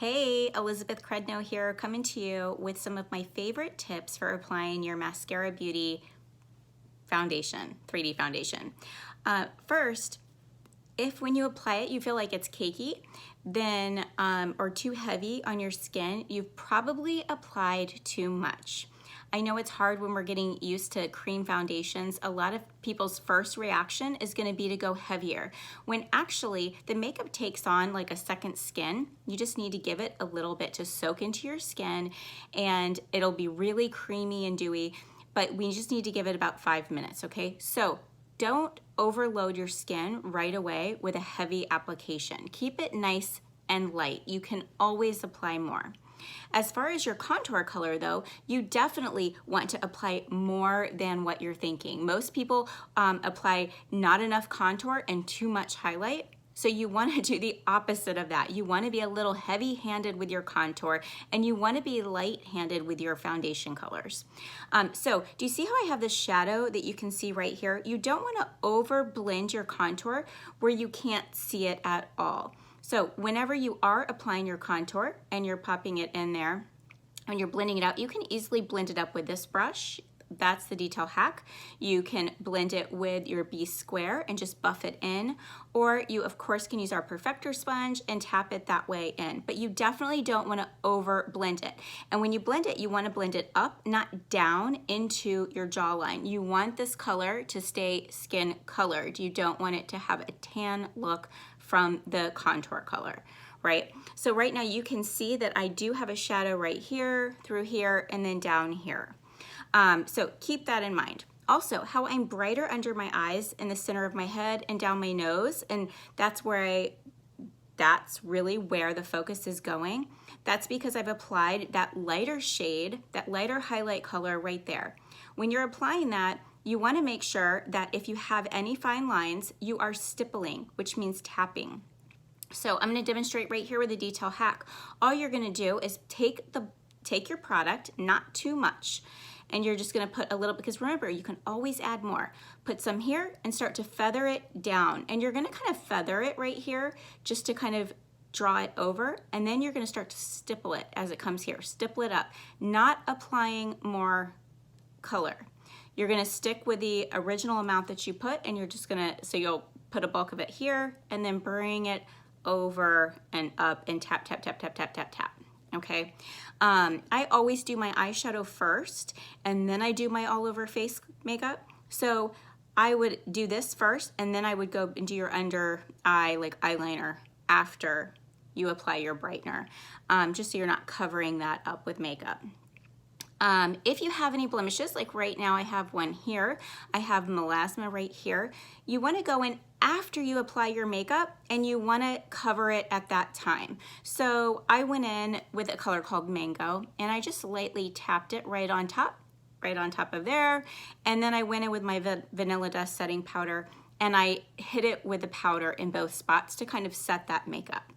Hey, Elizabeth Credno here, coming to you with some of my favorite tips for applying your Maskcara Beauty foundation, 3D foundation. First, if when you apply it you feel like it's cakey, then or too heavy on your skin, you've probably applied too much. I know it's hard when we're getting used to cream foundations. A lot of people's first reaction is going to be to go heavier, when actually the makeup takes on like a second skin. You just need to give it a little bit to soak into your skin, and it'll be really creamy and dewy, but we just need to give it about 5 minutes, okay? So don't overload your skin right away with a heavy application. Keep it nice and light. You can always apply more. As far as your contour color though, you definitely want to apply more than what you're thinking. Most people apply not enough contour and too much highlight. So you want to do the opposite of that. You want to be a little heavy-handed with your contour, and you want to be light-handed with your foundation colors. So do you see how I have this shadow that you can see right here? You don't want to over blend your contour where you can't see it at all. So whenever you are applying your contour and you're popping it in there and you're blending it out, you can easily blend it up with this brush. That's the detail hack. You can blend it with your B square and just buff it in, or you of course can use our perfector sponge and tap it that way in, but you definitely don't want to over blend it. And when you blend it, you want to blend it up, not down into your jawline. You want this color to stay skin colored. You don't want it to have a tan look from the contour color, right? So right now you can see that I do have a shadow right here, through here, and then down here. So keep that in mind. Also, how I'm brighter under my eyes, in the center of my head, and down my nose, and that's really where the focus is going. That's because I've applied that lighter shade, that lighter highlight color right there. When you're applying that, you want to make sure that if you have any fine lines, you are stippling, which means tapping. So I'm going to demonstrate right here with a detail hack. All you're going to do is take your product, not too much, and you're just going to put a little, because remember, you can always add more. Put some here and start to feather it down, and you're going to kind of feather it right here just to kind of draw it over, and then you're going to start to stipple it as it comes here. Stipple it up, not applying more color. You're going to stick with the original amount that you put, and you're just going to, so you'll put a bulk of it here and then bring it over and up and tap, tap, tap, tap, tap, tap, tap. Okay. I always do my eyeshadow first, and then I do my all over face makeup. So I would do this first, and then I would go and do your under eye, like eyeliner, after you apply your brightener, just so you're not covering that up with makeup. If you have any blemishes, like right now I have one here, I have melasma right here, you want to go in after you apply your makeup, and you want to cover it at that time. So I went in with a color called Mango, and I just lightly tapped it right on top of there, and then I went in with my Vanilla Dust setting powder, and I hit it with the powder in both spots to kind of set that makeup.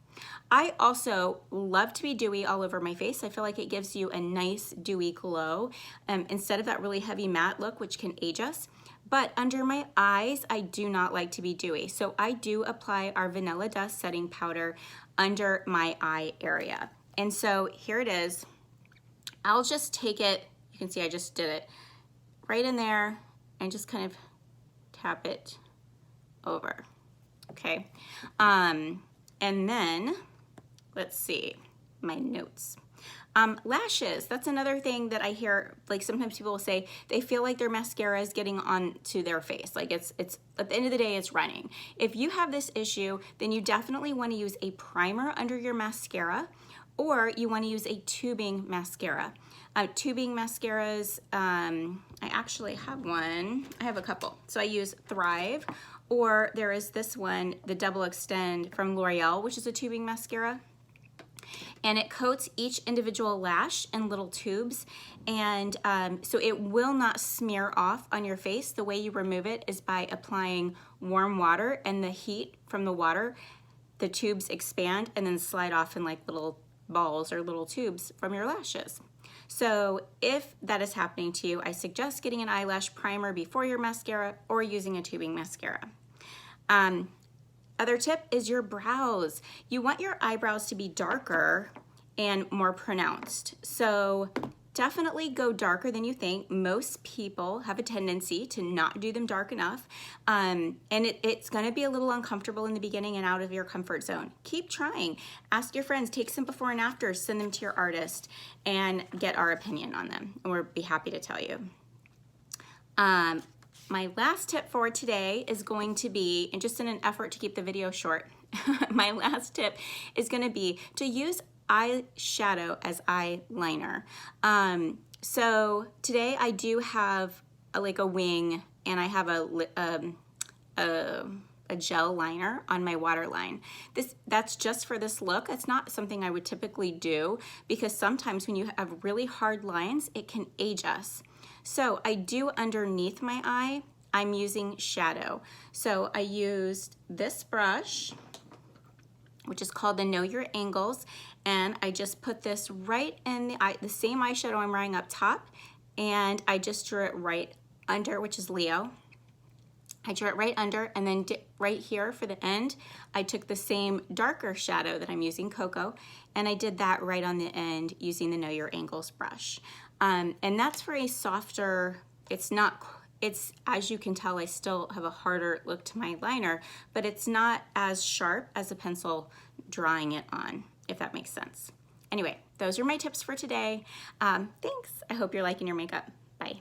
I also love to be dewy all over my face. I feel like it gives you a nice dewy glow instead of that really heavy matte look, which can age us. But under my eyes, I do not like to be dewy. So I do apply our Vanilla Dust setting powder under my eye area. And so here it is. I'll just take it, you can see I just did it right in there, and just kind of tap it over, okay? And then, let's see, my notes. Lashes, that's another thing that I hear, like sometimes people will say they feel like their mascara is getting onto their face. Like it's at the end of the day, it's running. If you have this issue, then you definitely want to use a primer under your mascara, or you want to use a tubing mascara. Tubing mascaras, I actually have one. I have a couple. So I use Thrive, or there is this one, the Double Extend from L'Oreal, which is a tubing mascara. And it coats each individual lash in little tubes, and so it will not smear off on your face. The way you remove it is by applying warm water, and the heat from the water, the tubes expand and then slide off in like little balls or little tubes from your lashes. So if that is happening to you, I suggest getting an eyelash primer before your mascara, or using a tubing mascara. Other tip is your brows. You want your eyebrows to be darker and more pronounced. So definitely go darker than you think. Most people have a tendency to not do them dark enough, and it's gonna be a little uncomfortable in the beginning and out of your comfort zone. Keep trying. Ask your friends, take some before and afters, send them to your artist, and get our opinion on them, and we'll be happy to tell you. My last tip for today is going to be, and just in an effort to keep the video short, my last tip is gonna be to use eyeshadow as eyeliner. So today I do have like a wing, and I have a gel liner on my waterline. That's just for this look. It's not something I would typically do because sometimes when you have really hard lines, it can age us. So I do underneath my eye, I'm using shadow. So I used this brush, which is called the Know Your Angles, and I just put this right in the eye, the same eyeshadow I'm wearing up top, and I just drew it right under, which is Leo. I drew it right under, and then right here for the end, I took the same darker shadow that I'm using, Cocoa, and I did that right on the end using the Know Your Angles brush. And that's for a softer, it's, as you can tell, I still have a harder look to my liner, but it's not as sharp as a pencil drawing it on, if that makes sense. Anyway, those are my tips for today. Thanks. I hope you're liking your makeup. Bye.